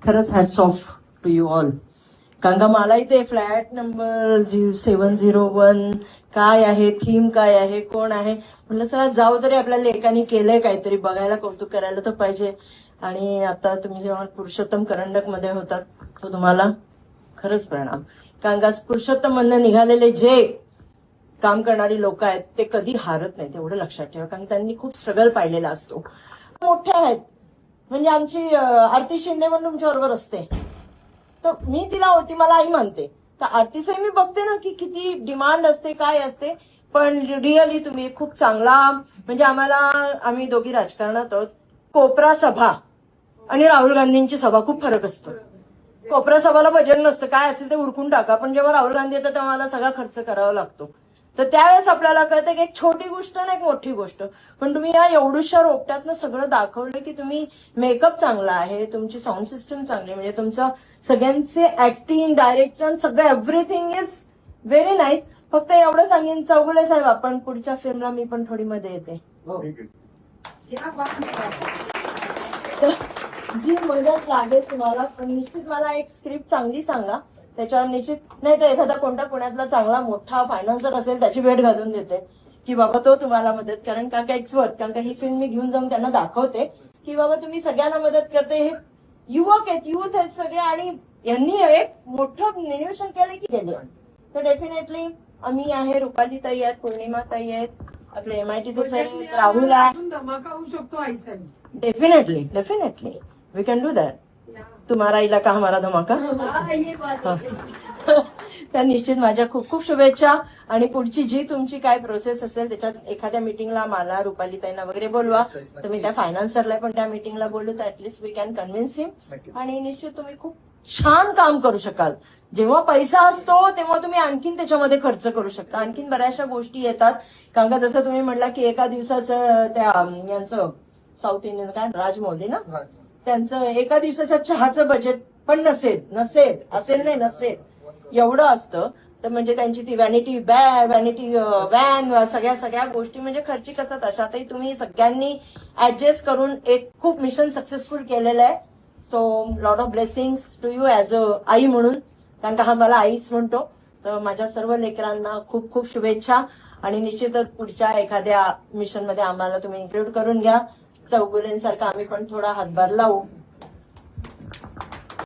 खरंच hats off to you all. कारण का मला इथे फ्लॅट नंबर 701 काय आहे, थीम काय आहे, कोण आहे, म्हणलं चला जाऊ तरी आपल्या लेखांनी केलंय काहीतरी, बघायला कौतुक करायला तर पाहिजे. आणि आता तुम्ही जेव्हा पुरुषोत्तम करंडक मध्ये होतात तो तुम्हाला खरंच प्रणाम. कारण का पुरुषोत्तम मधनं निघालेले जे काम करणारी लोक आहेत ते कधी हारत नाहीत, एवढं लक्षात ठेवा. कारण त्यांनी खूप स्ट्रगल पाहिलेला असतो. मोठ्या आहेत म्हणजे आमची आरती शिंदे पण तुमच्याबरोबर असते, तर मी तिला ती मला आई मानते, तर आरतीचंही मी बघते ना की किती डिमांड असते, काय असते. पण रिअली तुम्ही खूप चांगला, म्हणजे आम्ही दोघी राजकारणात आहोत. कोपरा सभा आणि राहुल गांधींची सभा खूप फरक असतो. कोपरा सभाला बजेट नसतं, काय असेल ते उरकून टाका. पण जेव्हा राहुल गांधी येतात तेव्हा मला सगळा खर्च करावा लागतो. तर त्यावेळेस आपल्याला कळतं की एक छोटी गोष्ट ना एक मोठी गोष्ट. पण तुम्ही या एवढ्याशा रोपट्यातनं सगळं दाखवलं की तुम्ही मेकअप चांगला आहे, तुमची साऊंड सिस्टम चांगली, म्हणजे तुमचं सगळ्यांचे ऍक्टिंग, डायरेक्शन सगळं एव्हरीथिंग इज व्हेरी नाईस. फक्त एवढं सांगेन चौगुले साहेब, आपण पुढच्या फिल्मला मी पण थोडी मध्ये येते. जी मदत लागेल तुम्हाला, पण निश्चित मला एक स्क्रिप्ट चांगली सांगा, त्याच्यावर निश्चित, नाही तर एखादा कोणता पुण्यातला चांगला मोठा फायनान्सर असेल त्याची भेट घालून देते की बाबा तो तुम्हाला मदत. कारण का इट्स वर्थ. कारण का ही फिल्म मी घेऊन जाऊन त्यांना दाखवते की बाबा तुम्ही सगळ्यांना मदत करते. हे युवक आहेत, युथ आहेत सगळे, आणि यांनी एक मोठं निरीक्षण केलं की केलं. तर डेफिनेटली आम्ही आहे, रुपाली ताई आहेत, पौर्णिमा ताई आहेत, आपले MITचे सर राहुल आहे. धमाका होऊ शकतो आईसाठी. Definitely definitely we can do that. तुम्हारा इलाका हमारा धमाका. त्या निश्चित माझ्या खूप खूप शुभेच्छा. आणि पुढची जी तुमची काय प्रोसेस असेल त्याच्यात एखाद्या मीटिंगला मला, रुपाली ताईंना वगैरे बोलवा. तुम्ही त्या फायनान्सरला पण त्या मीटिंगला बोलू तर ऍटलीस्ट वी कॅन कन्व्हिन्स हिम. आणि निश्चित तुम्ही खूप छान काम करू शकाल. जेव्हा पैसा असतो तेव्हा तुम्ही आणखीन त्याच्यामध्ये खर्च करू शकता, आणखीन बऱ्याचशा गोष्टी येतात. कारण का जसं तुम्ही म्हटलं की एका दिवसाचं त्या यांचं साऊथ इंडियन काय राजमौली ना, त्यांचं एका दिवसाच्या चहाचं बजेट पण नसेल असेल नाही नसेल एवढं असतं. तर म्हणजे त्यांची ती व्हॅनिटी व्हॅन सगळ्या गोष्टी म्हणजे खर्चिक असतात. अशातही तुम्ही सगळ्यांनी ऍडजस्ट करून एक खूप मिशन सक्सेसफुल केलेलं आहे. So lot of blessings to you as a आई म्हणून. कारण का हा मला आईच म्हणतो. तर माझ्या सर्व लेकरांना खूप खूप शुभेच्छा. आणि निश्चितच पुढच्या एखाद्या मिशनमध्ये आम्हाला तुम्ही इन्क्लूड करून घ्या. चौगुलेंसारखा आम्ही पण थोडा हातभार लावू.